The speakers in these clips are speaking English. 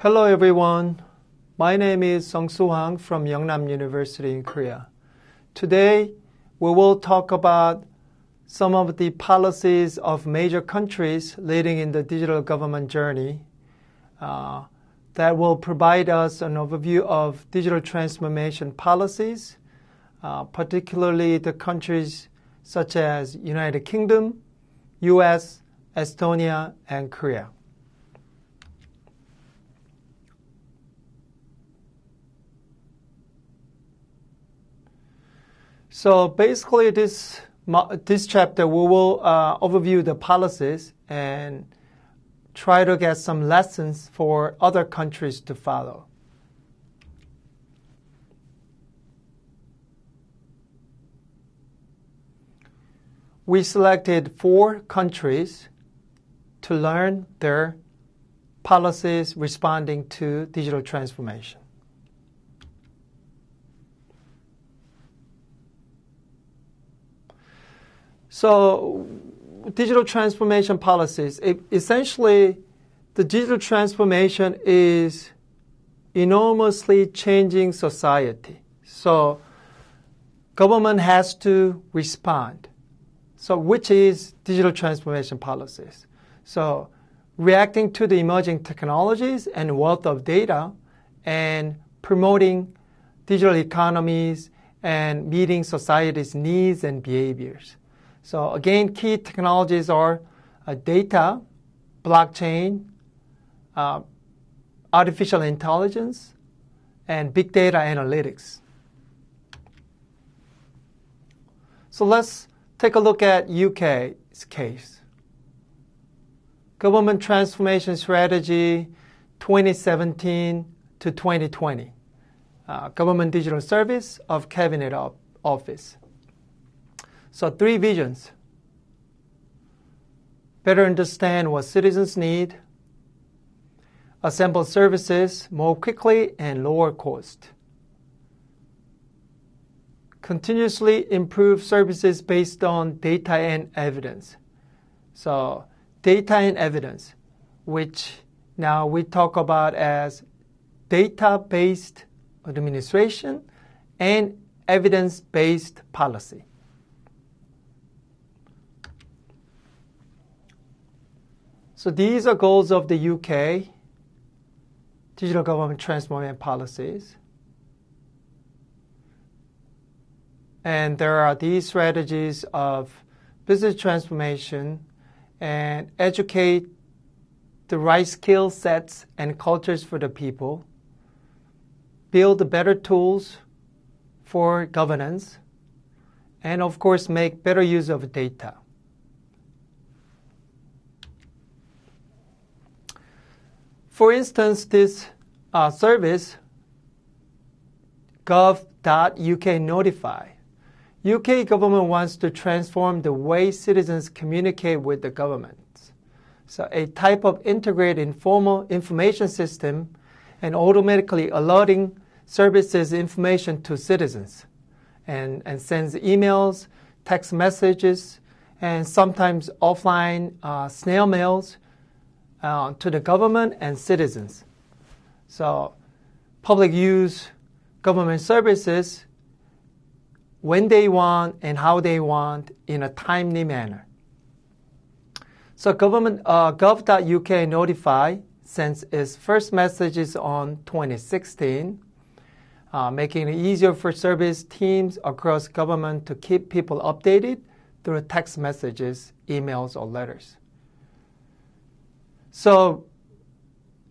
Hello everyone, my name is Sung-Soo Hwang from Yeongnam University in Korea. Today we will talk about some of the policies of major countries leading in the digital government journey that will provide us an overview of digital transformation policies, particularly the countries such as United Kingdom, US, Estonia, and Korea. So basically this chapter we will overview the policies and try to get some lessons for other countries to follow. We selected 4 countries to learn their policies responding to digital transformation. So, digital transformation policies, essentially, the digital transformation is enormously changing society. So, government has to respond. So, which is digital transformation policies? So, reacting to the emerging technologies and wealth of data and promoting digital economies and meeting society's needs and behaviors. So again, key technologies are data, blockchain, artificial intelligence, and big data analytics. So let's take a look at UK's case. Government Transformation Strategy 2017 to 2020. Government Digital Service of Cabinet Office. So 3 visions. Better understand what citizens need. Assemble services more quickly and lower cost. Continuously improve services based on data and evidence. So data and evidence, which now we talk about as data-based administration and evidence-based policy. So these are goals of the UK digital government transformation policies. And there are these strategies of business transformation and educate the right skill sets and cultures for the people, build better tools for governance, and of course make better use of data. For instance, this service, gov.uk Notify. UK government wants to transform the way citizens communicate with the government. So a type of integrated informal information system and automatically alerting services information to citizens and sends emails, text messages, and sometimes offline snail mails to the government and citizens. So public use government services when they want and how they want in a timely manner. So government gov.uk Notify sends its first messages on 2016, making it easier for service teams across government to keep people updated through text messages, emails, or letters. So,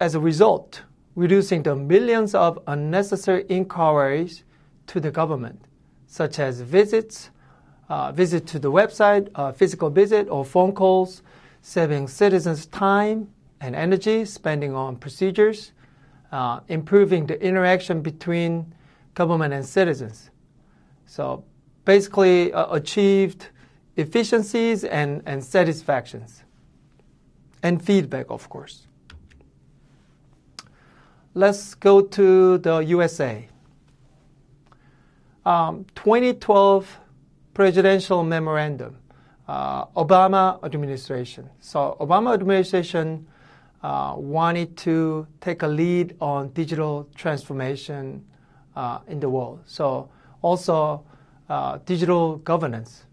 as a result, reducing the millions of unnecessary inquiries to the government, such as visit to the website, physical visit, or phone calls, saving citizens time and energy spending on procedures, improving the interaction between government and citizens. So, basically achieved efficiencies and satisfactions. And feedback, of course. Let's go to the USA. 2012 presidential memorandum, Obama administration. So Obama administration wanted to take a lead on digital transformation in the world. So also digital governance.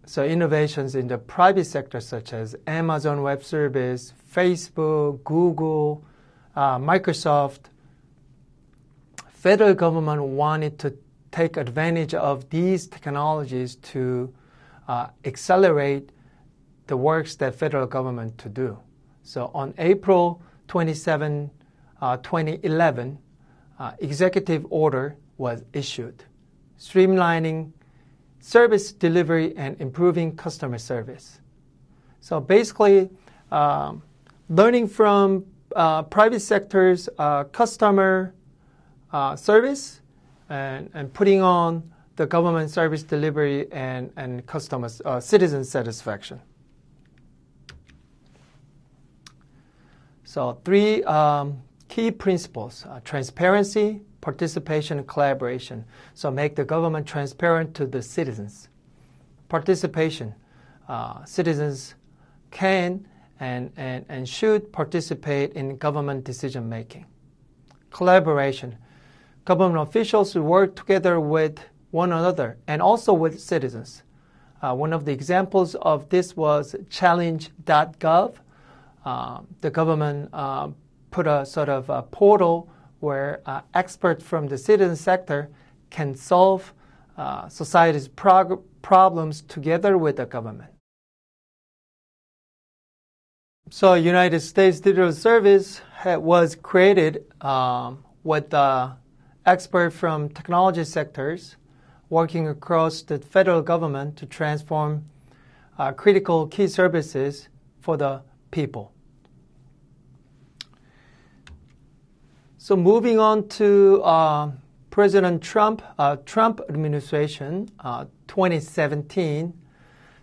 So innovations in the private sector such as Amazon Web Service, Facebook, Google, Microsoft. Federal government wanted to take advantage of these technologies to accelerate the works that federal government to do. So on April 27, 2011, executive order was issued, streamlining service delivery and improving customer service. So basically, learning from private sector's customer service and putting on the government service delivery and customer citizen satisfaction. So three key principles: transparency, participation, and collaboration. So make the government transparent to the citizens. Participation. Citizens can and should participate in government decision making. Collaboration. Government officials should work together with one another and also with citizens. One of the examples of this was challenge.gov. The government put a sort of a portal where experts from the citizen sector can solve society's problems together with the government. So United States Digital Service was created with experts from technology sectors working across the federal government to transform critical key services for the people. So moving on to President Trump administration, 2017,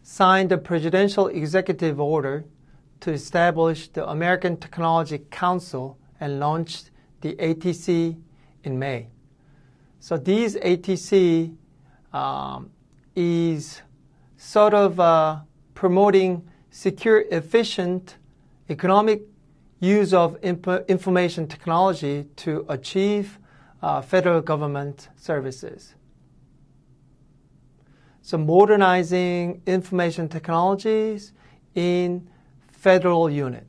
signed a presidential executive order to establish the American Technology Council and launched the ATC in May. So these ATC is sort of promoting secure, efficient, economic use of information technology to achieve federal government services. So modernizing information technologies in federal unit.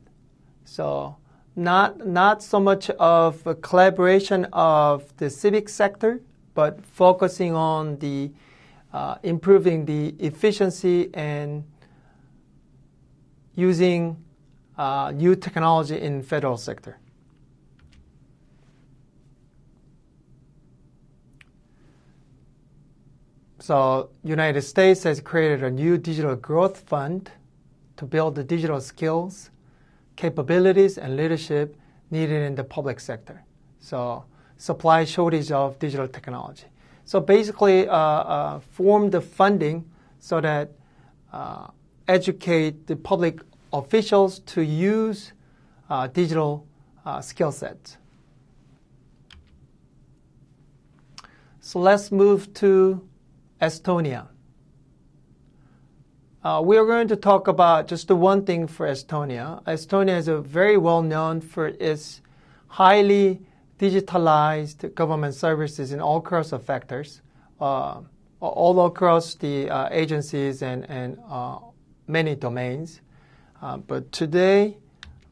So not so much of a collaboration of the civic sector, but focusing on the improving the efficiency and using new technology in federal sector. So United States has created a new digital growth fund to build the digital skills, capabilities, and leadership needed in the public sector. So supply shortage of digital technology. So basically form the funding so that educate the public officials to use digital skill sets. So let's move to Estonia. We are going to talk about just the one thing for Estonia. Estonia is very well known for its highly digitalized government services in all across the sectors, all across the agencies and many domains. But today,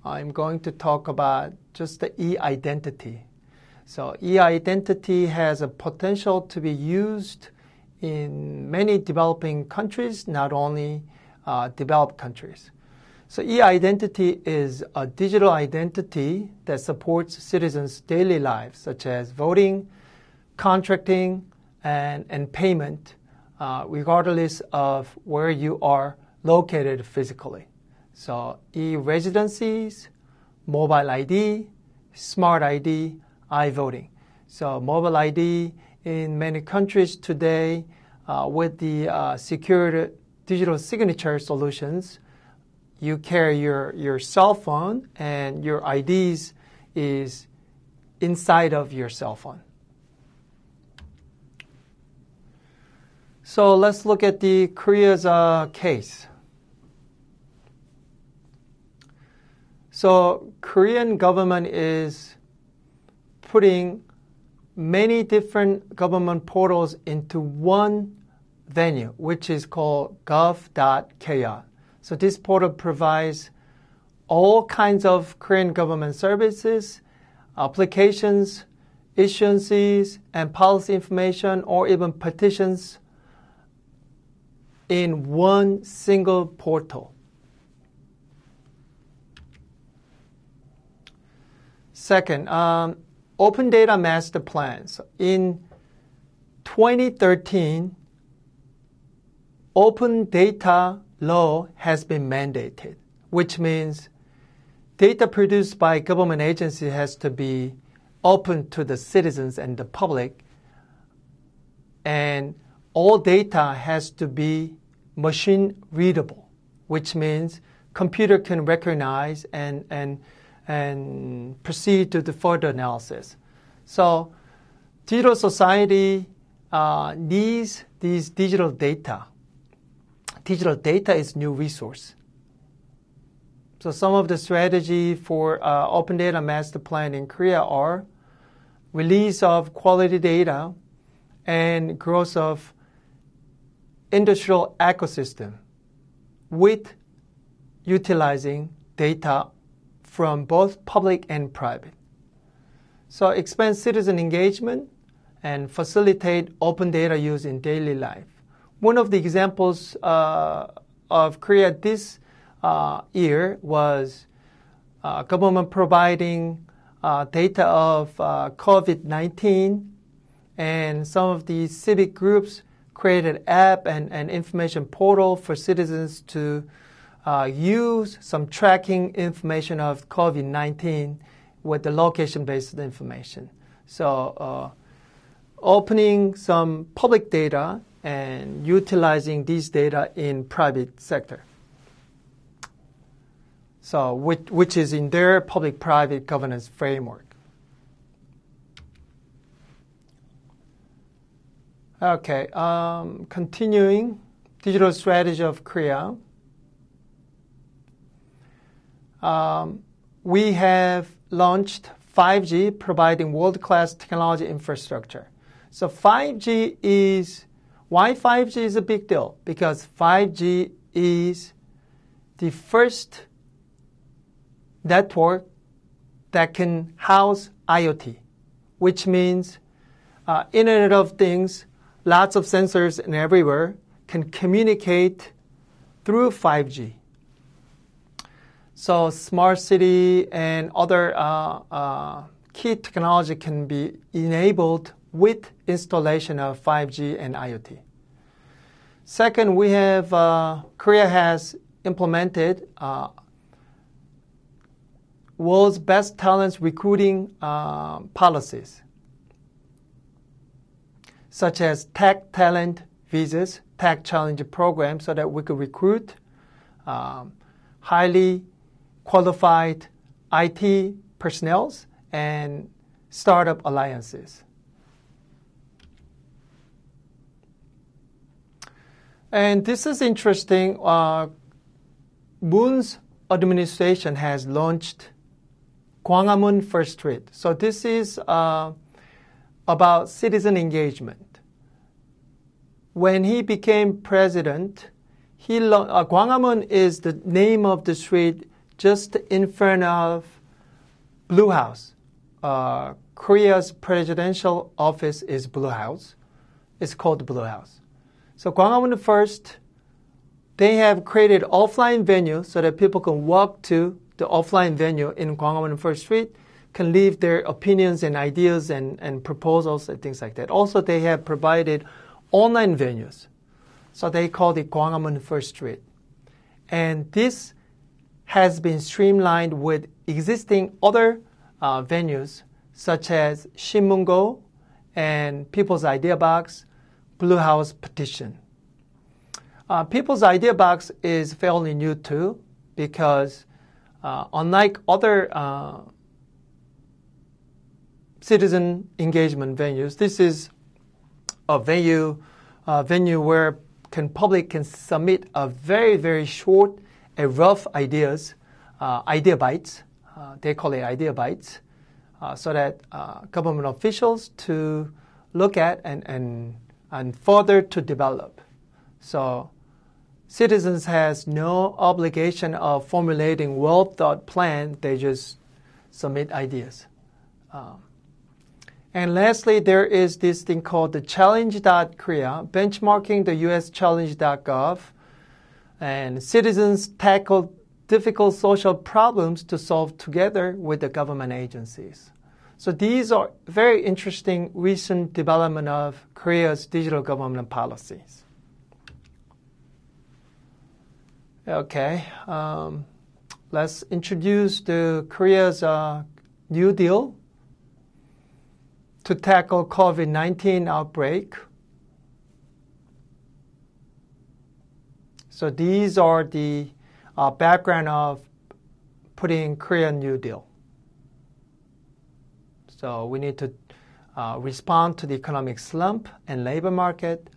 I'm going to talk about just the e-identity. So e-identity has a potential to be used in many developing countries, not only developed countries. So e-identity is a digital identity that supports citizens' daily lives, such as voting, contracting, and payment, regardless of where you are located physically. So e-residencies, mobile ID, smart ID, i-voting. So mobile ID in many countries today with the secured digital signature solutions, you carry your cell phone and your IDs is inside of your cell phone. So let's look at the Korea's case. So Korean government is putting many different government portals into one venue, which is called gov.kr. So this portal provides all kinds of Korean government services, applications, issuances, and policy information, or even petitions in one single portal. Second, Open Data Master Plan. So in 2013, Open Data Law has been mandated, which means data produced by government agencies has to be open to the citizens and the public, and all data has to be machine readable, which means computer can recognize and proceed to the further analysis. So digital society needs these digital data. Digital data is new resource. So some of the strategy for Open Data Master Plan in Korea are release of quality data and growth of industrial ecosystem with utilizing data from both public and private. So expand citizen engagement and facilitate open data use in daily life. One of the examples of Korea this year was government providing data of COVID-19, and some of the civic groups created app and information portal for citizens to use some tracking information of COVID-19 with the location-based information. So opening some public data and utilizing these data in private sector. So which is in their public-private governance framework. Okay, continuing digital strategy of Korea. We have launched 5G, providing world-class technology infrastructure. So 5G is, why 5G is a big deal? Because 5G is the first network that can house IoT, which means Internet of Things, lots of sensors and everywhere, can communicate through 5G. So smart city and other key technology can be enabled with installation of 5G and IoT. Second, we have Korea has implemented world's best talents recruiting policies, such as tech talent visas, tech challenger program, so that we could recruit highly qualified IT personnel and startup alliances. And this is interesting. Moon's administration has launched Gwanghwamun First Street. So this is about citizen engagement. When he became president, Gwanghwamun is the name of the street just in front of Blue House. Korea's presidential office is Blue House. It's called Blue House. So Gwanghwamun First, they have created offline venue so that people can walk to the offline venue in Gwanghwamun First Street, can leave their opinions and ideas and proposals and things like that. Also, they have provided online venues. So they call it Gwanghwamun First Street. And this has been streamlined with existing other venues such as Shinmungo and People's Idea Box, Blue House Petition. People's Idea Box is fairly new too, because unlike other citizen engagement venues, this is a venue where public can submit a very, very short and rough ideas, idea bites, they call it idea bites, so that government officials to look at and further to develop. So citizens has no obligation of formulating well-thought plan. They just submit ideas. And lastly, there is this thing called the Challenge.Korea, benchmarking the US Challenge.gov, and citizens tackle difficult social problems to solve together with the government agencies. So these are very interesting recent development of Korea's digital government policies. Okay, let's introduce the Korea's New Deal to tackle COVID-19 outbreak. So these are the background of putting Korean New Deal. So we need to respond to the economic slump and labor market.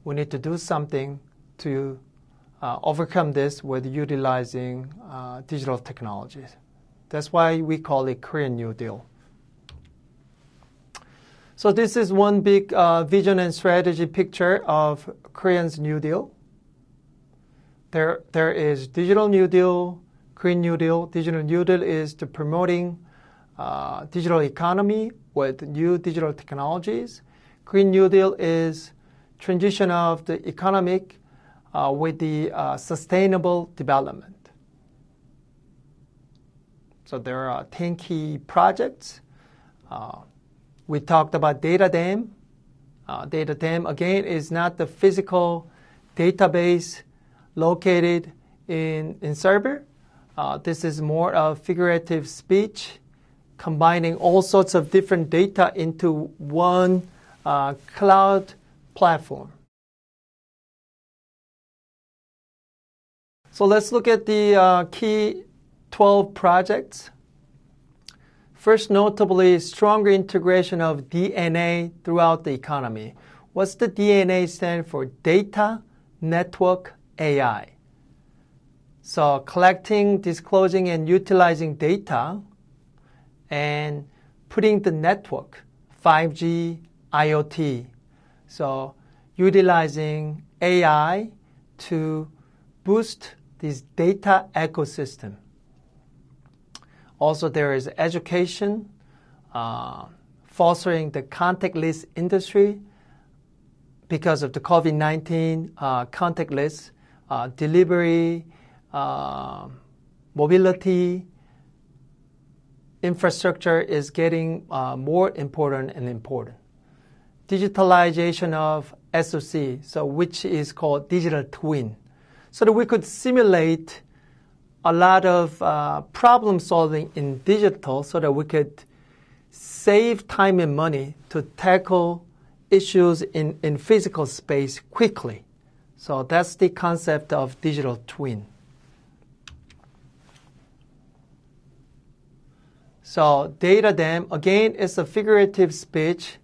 We need to do something to overcome this with utilizing digital technologies. That's why we call it Korean New Deal. So this is one big vision and strategy picture of Korean's New Deal. There is Digital New Deal, Korean New Deal. Digital New Deal is to promoting digital economy with new digital technologies. Korean New Deal is transition of the economic with the sustainable development. So there are 10 key projects. We talked about data dam. Data dam, again, is not the physical database located in server. This is more of figurative speech, combining all sorts of different data into one cloud platform. So let's look at the key 12 projects. First, notably, stronger integration of DNA throughout the economy. What's the DNA stand for? Data, network, AI. So collecting, disclosing, and utilizing data and putting the network, 5G, IoT. So utilizing AI to boost this data ecosystem. Also, there is education, fostering the contactless industry because of the COVID-19 contactless delivery, mobility, infrastructure is getting more important and important. Digitalization of SOC, so which is called digital twin, so that we could simulate a lot of problem solving in digital so that we could save time and money to tackle issues in physical space quickly. So that's the concept of digital twin. So data dam, again, is a figurative speech.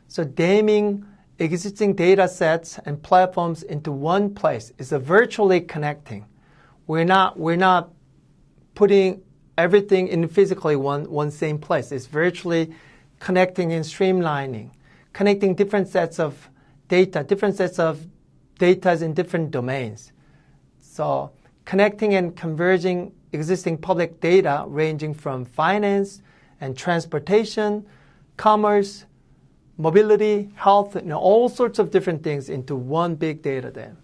So damming existing data sets and platforms into one place is a virtually connecting. We're not putting everything in physically one same place. It's virtually connecting and streamlining, connecting different sets of data in different domains. So connecting and converging existing public data ranging from finance and transportation, commerce, mobility, health, and all sorts of different things into one big data dam.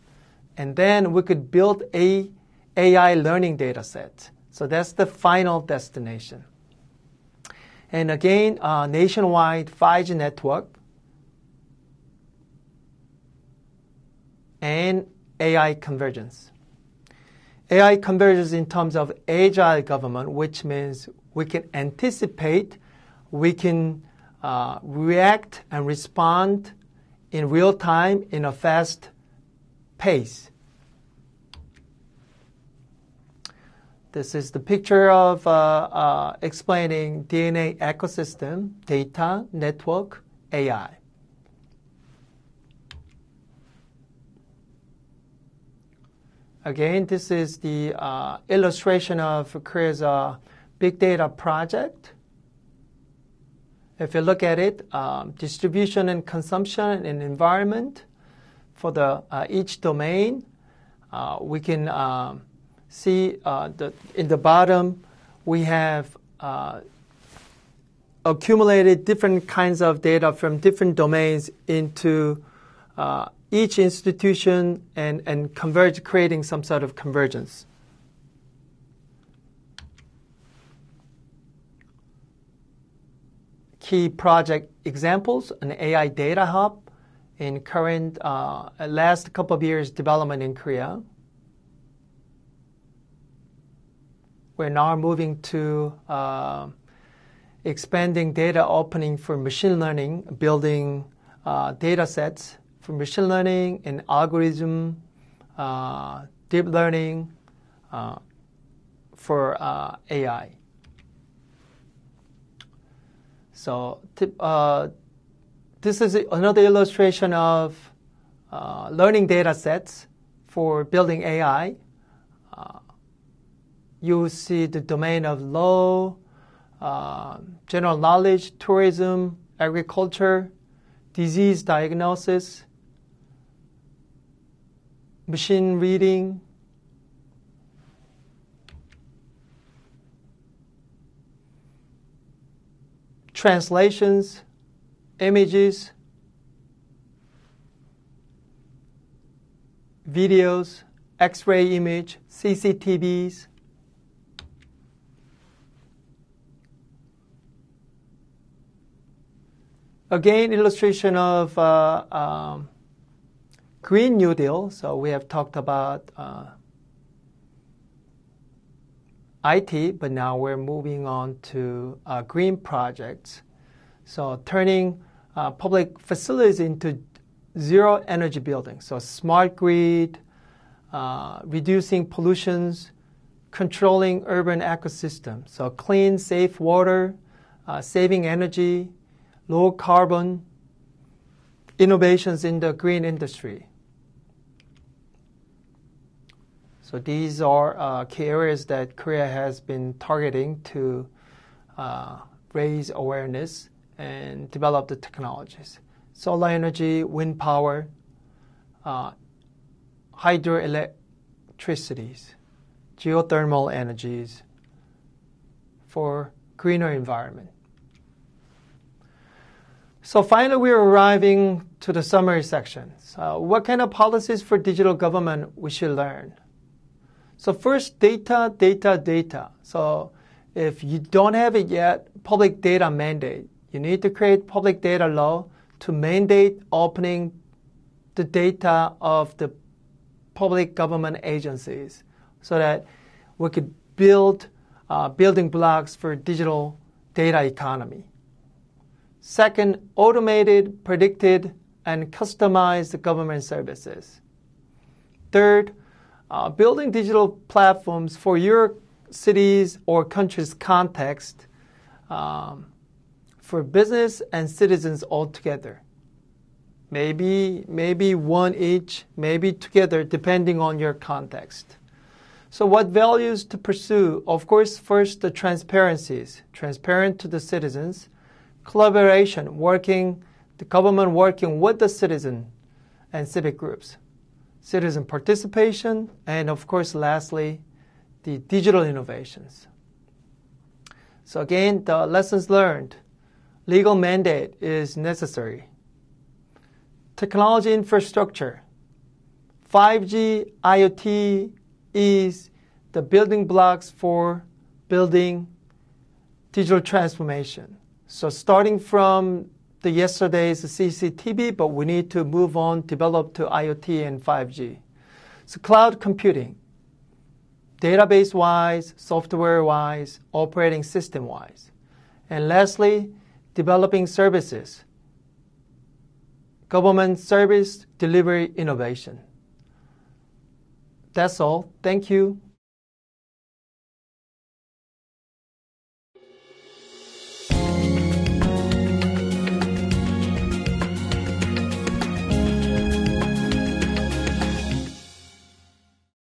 And then we could build a AI learning data set. So that's the final destination. And again, nationwide 5G network and AI convergence. AI convergence in terms of agile government, which means we can anticipate, we can react and respond in real time in a fast pace. This is the picture of explaining DNA ecosystem, data, network, AI. Again, this is the illustration of Korea's big data project. If you look at it, distribution and consumption and environment for the each domain, we can see in the bottom we have accumulated different kinds of data from different domains into each institution and converge, creating some sort of convergence. Key project examples: an AI data hub in current last couple of years development in Korea. We're now moving to expanding data opening for machine learning, building data sets for machine learning and algorithm, deep learning for AI. So this is another illustration of learning data sets for building AI. You see the domain of law, general knowledge, tourism, agriculture, disease diagnosis, machine reading, translations, images, videos, X-ray image, CCTVs. Again, illustration of Green New Deal. So we have talked about IT, but now we're moving on to green projects. So turning public facilities into zero energy buildings. So smart grid, reducing pollutions, controlling urban ecosystems. So clean, safe water, saving energy, low carbon, innovations in the green industry. So these are key areas that Korea has been targeting to raise awareness and develop the technologies. Solar energy, wind power, hydroelectricities, geothermal energies for greener environment. So finally, we're arriving to the summary section. So what kind of policies for digital government we should learn? So first, data, data, data. So if you don't have it yet, public data mandate. You need to create public data law to mandate opening the data of the public government agencies so that we could build building blocks for digital data economy. Second, automated, predicted, and customized government services. Third, building digital platforms for your city's or country's context for business and citizens altogether. Maybe one each, maybe together, depending on your context. So what values to pursue? Of course, first, the transparencies, transparent to the citizens. Collaboration, the government working with the citizen and civic groups. Citizen participation, and of course, lastly, the digital innovations. So again, the lessons learned. Legal mandate is necessary. Technology infrastructure. 5G, IoT is the building blocks for building digital transformation. So starting from the yesterday's CCTV, but we need to move on, develop to IoT and 5G. So cloud computing, database-wise, software-wise, operating system-wise. And lastly, developing services, government service delivery innovation. That's all. Thank you.